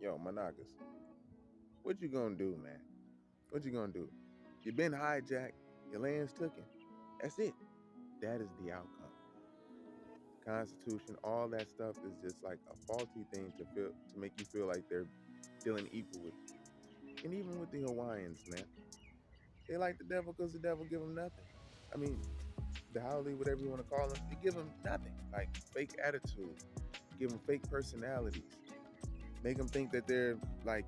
Yo, my Nagas, what you gonna do, man? What you gonna do? You been hijacked, your land's taken. That's it. That is the outcome. The Constitution, all that stuff is just like a faulty thing to make you feel like they're dealing equal with you. And even with the Hawaiians, man, they like the devil because the devil give them nothing. I mean, the Howley, whatever you want to call them, they give them nothing. Like fake attitude, give them fake personalities, make them think that they're like,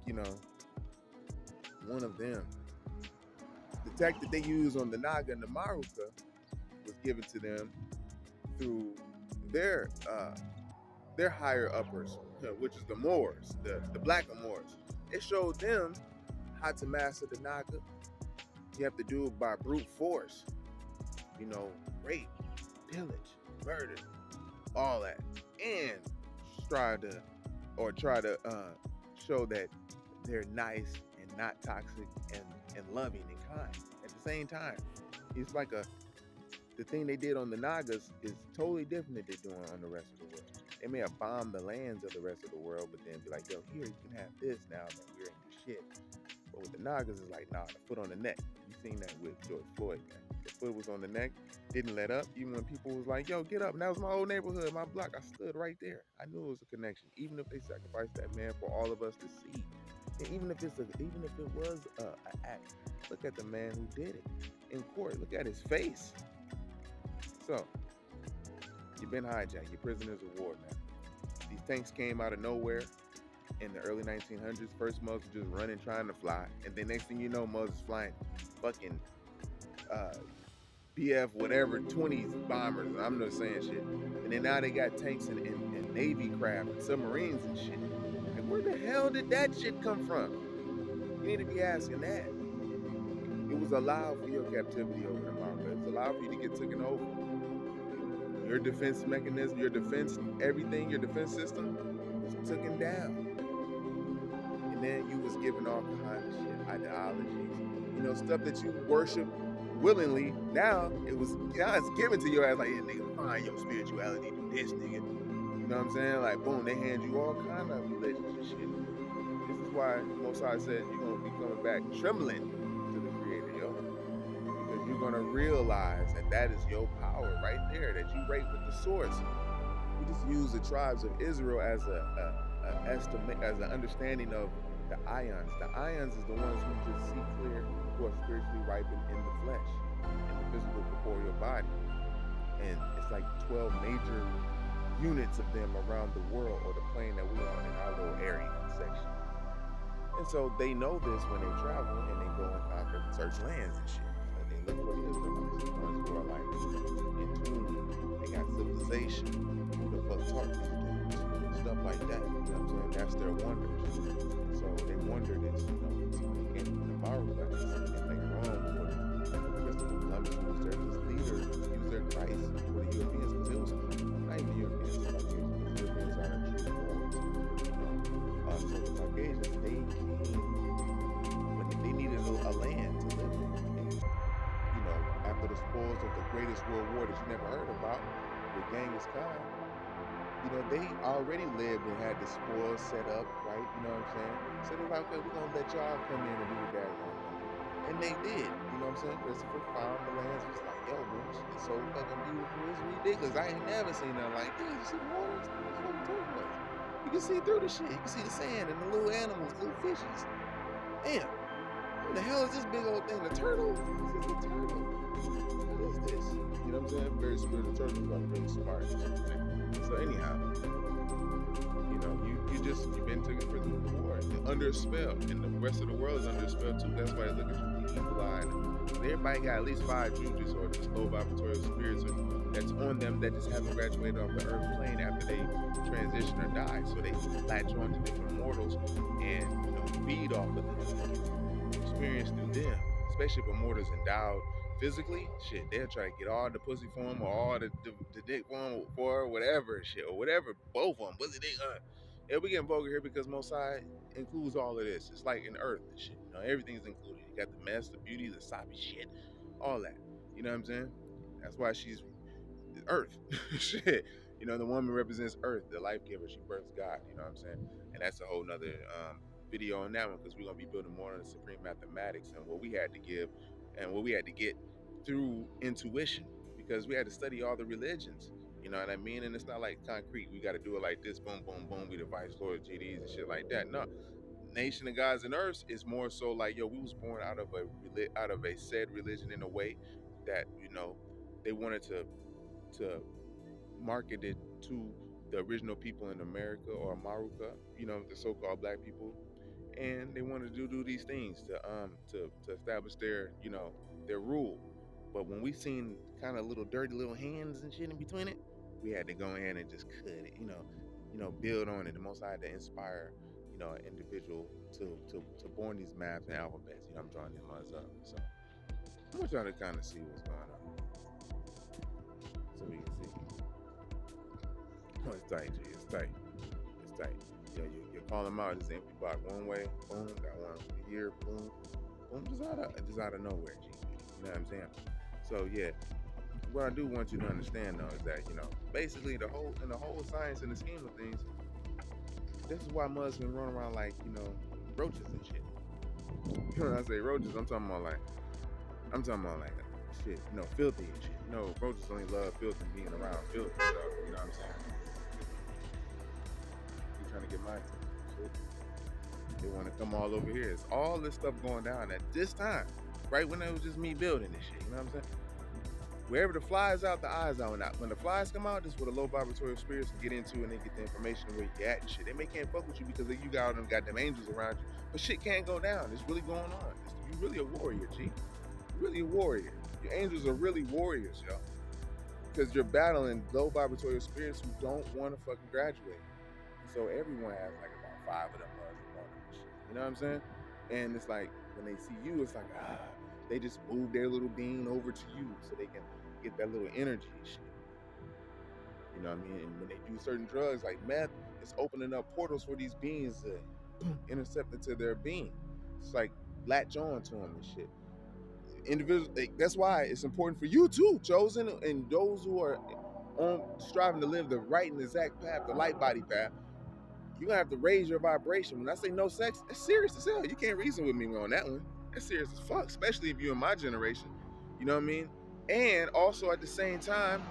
one of them. The tech that they use on the Naga and the Maruka was given to them through their uh, their higher uppers, which is the Moors, the black Moors. It showed them how to master the Naga. You have to do it by brute force, rape, pillage, murder, all that, and try to show that they're nice and not toxic and loving and kind at the same time. It's like the thing they did on the Nagas is totally different than they're doing on the rest of the world. They may have bombed the lands of the rest of the world, but then be like, yo, here you can have this now that we're in your shit. But with the Nagas, it's like, nah, the foot on the neck. You seen that with George Floyd, man. The foot was on the neck, didn't let up, even when people was like, yo, get up. And that was my old neighborhood, my block. I stood right there. I knew it was a connection, even if they sacrificed that man for all of us to see. And even if it was an act, look at the man who did it in court. Look at his face. So, you've been hijacked. You're prisoners of war now. These tanks came out of nowhere in the early 1900s. First, Muslims just running, trying to fly. And then next thing you know, Muslims flying fucking BF whatever 20s bombers. I'm not saying shit. And then now they got tanks and Navy craft and submarines and shit. Like, where the hell did that shit come from? You need to be asking that. It was allowed for your captivity over the America. It was allowed for you to get taken over. Your defense mechanism, your defense, everything, your defense system was taken down. And then you was given all kinds of shit, ideologies, stuff that you worship willingly. Now it's given to your ass like, yeah, nigga, find your spirituality, do this, nigga. You know what I'm saying? Like, boom, they hand you all kind of religions and shit. This is why Most High said you're gonna be coming back trembling to the Creator, yo. Because you're gonna realize that is your power right there, that you rate with the source. We just use the tribes of Israel as as an understanding of the ions. The ions is the ones who just see clear, who are spiritually ripened in the flesh, in the physical corporeal body. And it's like 12 major units of them around the world, or the plane that we're on in our little area section. And so they know this when they travel and they go and conquer certain lands and shit. So they look for the Israelites, the ones who are like in tune. They got civilization. Who the fuck taught these dudes? Stuff like that. You know what I'm saying? That's their wonders. So they wondered this, so when they came to the Maru, like they make Rome for Christopher Columbus was their leader, he was their Christ for the Europeans, because it was not even the Europeans, the Caucasians. The Europeans are true lords. So the Caucasians, they came when they needed a land to live in. And, after the spoils of the greatest world war that you never heard about with Genghis Khan, they already lived and had the spoils set up, right? You know what I'm saying? So they're like, okay, we're going to let y'all come in and do the daggone thing. And they did, you know what I'm saying? Christopher found the lands, was like, yo, man, it's so fucking beautiful, it's ridiculous. I ain't never seen nothing like this. You see the water? It's fucking turquoise. You can see through the shit. You can see the sand and the little animals, little fishes. Damn, what the hell is this big old thing? The turtle? This is the turtle. What is this? You know what I'm saying? Very spiritual turtles are really smart. So anyhow, you've been taken prisoner of war. You're under a spell, and the rest of the world is under a spell too. That's why they look at you with the evil eye. Everybody got at least 5 jujas or just low vibratory spirits that's on them that just haven't graduated off the earth plane after they transition or die. So they latch on to different mortals and feed off of them, experience through them. Especially if a mortal's endowed physically, shit, they'll try to get all the pussy for him or all the dick for him or whatever shit, or whatever, both of them, pussy dick. Yeah, we getting vulgar here because Mosai includes all of this. It's like in Earth and shit. Everything's included. You got the mess, the beauty, the soppy shit, all that. You know what I'm saying? That's why she's Earth. Shit. You know, the woman represents Earth, the life giver. She births God. You know what I'm saying? And that's a whole nother video on that one because we're gonna be building more on the supreme mathematics and what we had to give and what we had to get through intuition because we had to study all the religions. You know what I mean? And it's not like concrete. We got to do it like this, boom, boom, boom. We the vice lord GDs and shit like that. No, nation of gods and earths is more so like, yo, we was born out of a said religion in a way that they wanted to market it to the original people in America or Maruka, the so-called black people, and they wanted to do these things to establish their rule. But when we seen kind of little dirty little hands and shit in between it, we had to go in and just cut it, build on it. The Most High had to inspire, an individual to born these maps and alphabets. I'm drawing these ones up. So I want y'all to kind of see what's going on, so we can see. Oh, it's tight, G. It's tight. It's tight. You call them out. It's empty block one way. Boom. Got one here. Boom. Boom. Just out of nowhere, G. You know what I'm saying? So yeah, what I do want you to understand though is that basically in the whole science and the scheme of things, this is why Muslims run around like roaches and shit. When I say roaches, I'm talking about like shit, filthy and shit. Roaches only love filth and being around filth. So, you know what I'm saying? You trying to get my attention? Shit. They want to come all over here. It's all this stuff going down at this time, right when it was just me building this shit. You know what I'm saying? Wherever the flies out, the eyes out. When the flies come out, this is where the low vibratorial spirits can get into and they get the information where you at and shit. They can't fuck with you because you got all them goddamn angels around you. But shit can't go down. It's really going on. You really a warrior, G. You're really a warrior. Your angels are really warriors, yo. Because you're battling low vibratorial spirits who don't want to fucking graduate. So everyone has like about 5 of them on them and shit. You know what I'm saying? And it's like when they see you, it's like they just move their little being over to you so they can get that little energy and shit. You know what I mean? And when they do certain drugs like meth, it's opening up portals for these beings to intercept into their being. It's like latch on to them and shit. Individuals, that's why it's important for you too, chosen, and those who are on striving to live the right and exact path, the light body path. You're gonna have to raise your vibration. When I say no sex, that's serious as hell. You can't reason with me on that one. That's serious as fuck, especially if you're in my generation. You know what I mean? And also at the same time,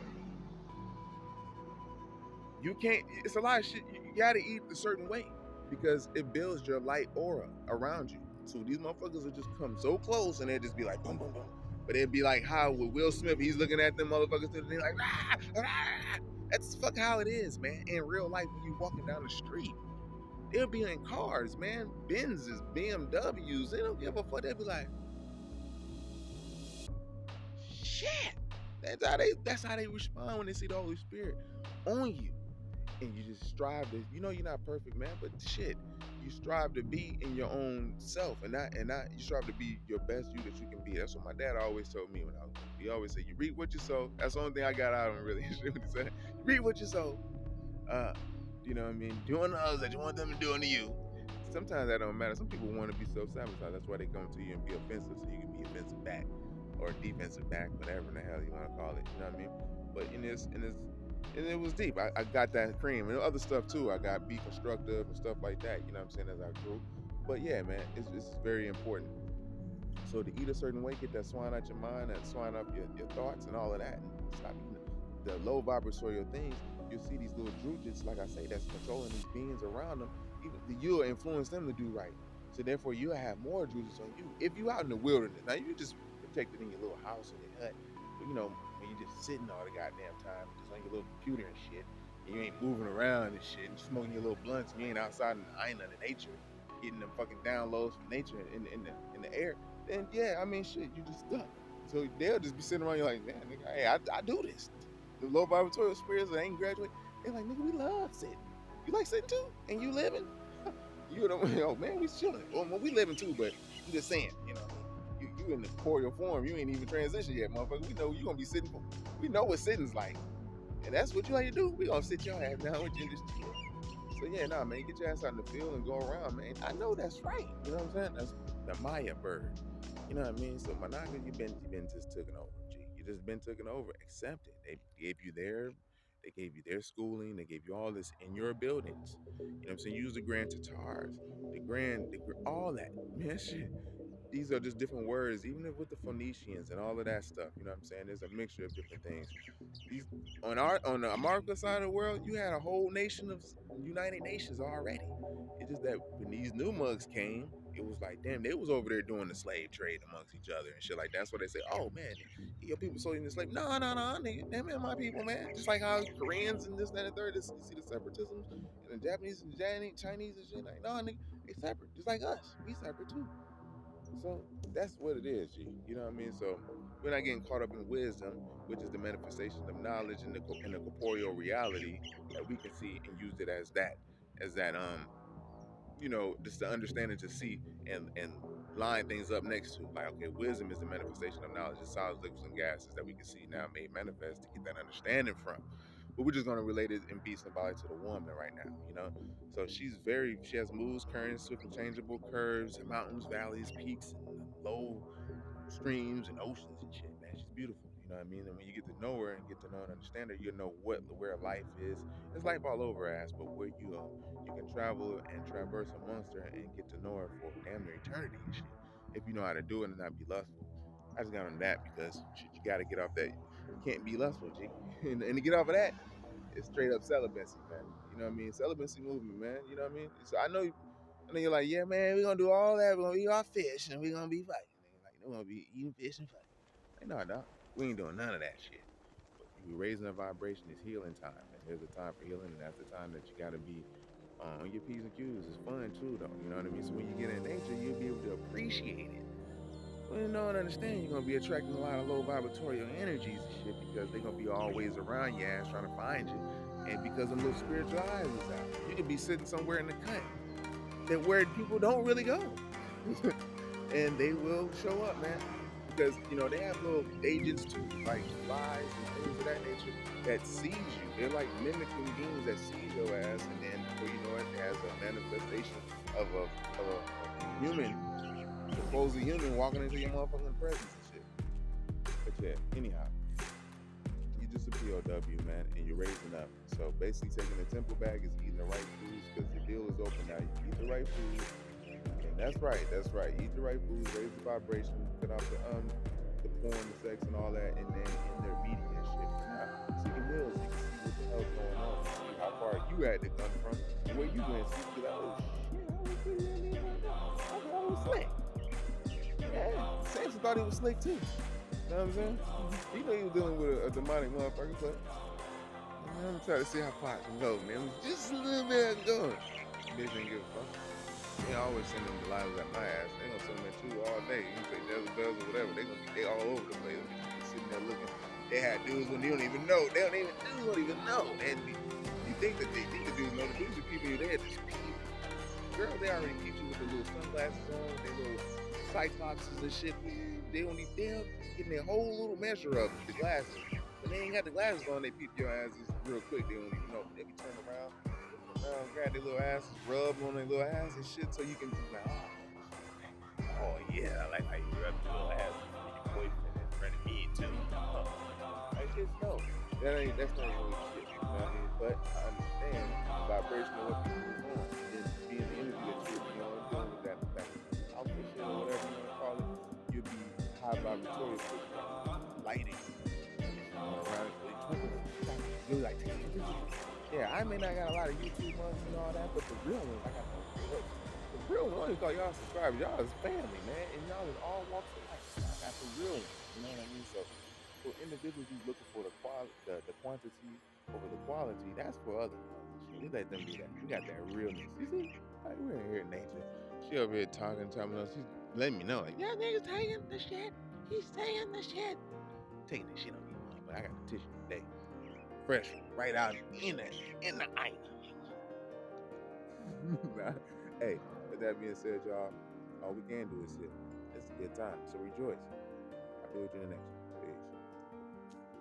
you can't, it's a lot of shit. You gotta eat a certain way because it builds your light aura around you. So these motherfuckers will just come so close and they'll just be like, boom, boom, boom. But it'd be like how with Will Smith, he's looking at them motherfuckers and they're like, ah, ah. That's fuck how it is, man. In real life, when you walking down the street, they'll be in cars, man. Benzes, BMWs. They don't give a fuck. They'll be like, shit. That's how they respond when they see the Holy Spirit on you. And you just strive to, you're not perfect, man, but shit, you strive to be in your own self and not you strive to be your best you that you can be. That's what my dad always told me when I was little. He always said, you reap what you sow. That's the only thing I got out of him, really. You reap what you sow. You know what I mean? Doing to others that you want them to do unto you. Sometimes that don't matter. Some people want to be self-sabotage. That's why they come to you and be offensive so you can be offensive back or defensive back, whatever in the hell you want to call it. You know what I mean? But and it was deep. I got that cream and other stuff too. I got be constructive and stuff like that. You know what I'm saying, as I grew. But yeah, man, it's very important. So to eat a certain way, get that swine out your mind and swine up your thoughts and all of that, and stop eating the low vibratorial things. You'll see these little drujits, like I say, that's controlling these beings around them. You'll influence them to do right. So therefore, you'll have more drujits on you. If you out in the wilderness, now you just protected in your little house and your hut. But, when you just sitting all the goddamn time, just on your little computer and shit, and you ain't moving around and shit, and smoking your little blunts, and you ain't outside in the island of nature, getting them fucking downloads from nature in the air, then yeah, I mean, shit, you just stuck. So they'll just be sitting around you like, man, nigga, hey, I do this. The low vibratorial spirits that ain't graduate, they're like, nigga, we love sitting. You like sitting too? And you living? You know, oh man, we chilling. Well, we living too, but I'm just saying, you in the corporeal form, you ain't even transitioned yet, motherfucker. We know you gonna be sitting. We know what sitting's like, and that's what you like to do. We gonna sit your ass down with you and just chill. So yeah, nah, man, get your ass out in the field and go around, man. I know that's right. You know what I'm saying? That's the Maya bird. You know what I mean? So my Naga, you been just taken over, G. You just been taken over. Accept it. They gave you They gave you their schooling. They gave you all this in your buildings. You know what I'm saying? Use the Grand Tatars, all that. Man, shit. These are just different words, even with the Phoenicians and all of that stuff. You know what I'm saying? There's a mixture of different things. These on the America side of the world, you had a whole nation of United Nations already. It's just that when these new mugs came, it was like, damn, they was over there doing the slave trade amongst each other and shit like that. That's why they say, oh man, your people sold into slave. No, nigga, them ain't my people, man. Just like how Koreans and this, that, and the third, you see the separatisms and the Japanese and Chinese and shit. Like, no, nigga, they separate, just like us. We separate too. So that's what it is, G. You know what I mean? So we're not getting caught up in wisdom, which is the manifestation of knowledge in the corporeal reality that we can see and use it as that just the understanding to see and line things up next to. Like, okay, wisdom is the manifestation of knowledge. It's solids, liquids, and gases that we can see now made manifest to get that understanding from. But we're just gonna relate it and be symbolic to the woman right now. So she has moves, currents, swift and changeable curves, mountains, valleys, peaks, and low streams and oceans and shit, man. She's beautiful, you know what I mean? And when you get to know her and get to know and understand her, you'll know where life is. There's life all over her ass, but where you can travel and traverse amongst her and get to know her for damn near eternity and shit. If you know how to do it and not be lustful. I just got on that because shit, you gotta get off that. You can't be lustful, G. And to get off of that, it's straight up celibacy, man. You know what I mean? Celibacy movement, man. You know what I mean? So I know you're like, yeah, man, we're gonna do all that. We're gonna eat our fish and we're gonna be fighting. Like, we're gonna be eating fish and fighting. Like, no, dog. We ain't doing none of that shit. But you raising a vibration is healing time. And there's a time for healing, and that's the time that you gotta be on your P's and Q's. It's fun too, though. You know what I mean? So when you get in nature, you'll be able to appreciate it. When you know and understand, you're gonna be attracting a lot of low vibratorial energies and shit because they're gonna be always around your ass trying to find you. And because them little spiritual eyes is out. You could be sitting somewhere in the cut that where people don't really go. And they will show up, man. Because, they have little agents too, like flies and things of that nature that sees you. They're like mimicking beings that see your ass, and then before you know it, as a manifestation of a human, supposed human walking into your motherfucking presence and shit. But yeah, anyhow, you just a POW, man, and you're raising up. So basically taking the temple bag is eating the right foods because the deal is open now. You eat the right food. And that's right. Eat the right foods, raise the vibration, cut off the porn, the sex, and all that, and then in their media and shit. Now, seeking hills, you can see what the hell's going on, see how far you had to come from, and where you went. So you be like, oh shit, I was pretty in there right now. I thought I was slick. Yeah, Samson thought he was slick too. You know what I'm saying? He knew he was dealing with a demonic motherfucker, but I'm trying to see how far I can go, man. Just a little bit of going. Bitch didn't give a fuck. They always send them Delilahs at my ass. They gonna send them at you all day. You can say Jezebels or whatever. They all over the place. They sitting there looking. They had dudes when they don't even know. Dudes don't even know. And you think that they think the dudes know. The dudes are keeping you there. Just peep. Girl, they already keep you with the little sunglasses on, their little cyclopses and shit. They don't even getting their whole little measure of the glasses. When they ain't got the glasses on, they peep your asses real quick. They don't even know. They be turning around. Grab their little asses, rub on their little ass and shit, so you can be like, oh yeah, I like how you rub your little ass for your boyfriend in front of me too. Like, just no, that's not really shit. You know what I mean? But I understand the vibration of what people are doing, and then being the energy that you're, dealing with that outfit shit or whatever you want to call it, you'll be high vibratorial lighting. You're like, yeah, I may not got a lot of YouTube ones and all that, but the real ones, I got the real ones. Only call y'all subscribers. Y'all is family, man, and y'all is all walks of life. I got the real ones. You know what I mean? So for individuals who's looking for the quantity over the quality, that's for other ones. We let them do that. We got that realness. You see? Like, we're in here in nature. She over here talking to us. She's letting me know, like, yeah, niggas taking the shit. He's saying the shit. Taking the shit on you, man. But I got the tissue today. Fresh, right out in the eye. Hey, with that being said, y'all, all we can do is sit. It's a good time. So rejoice. I'll be with you in the next one.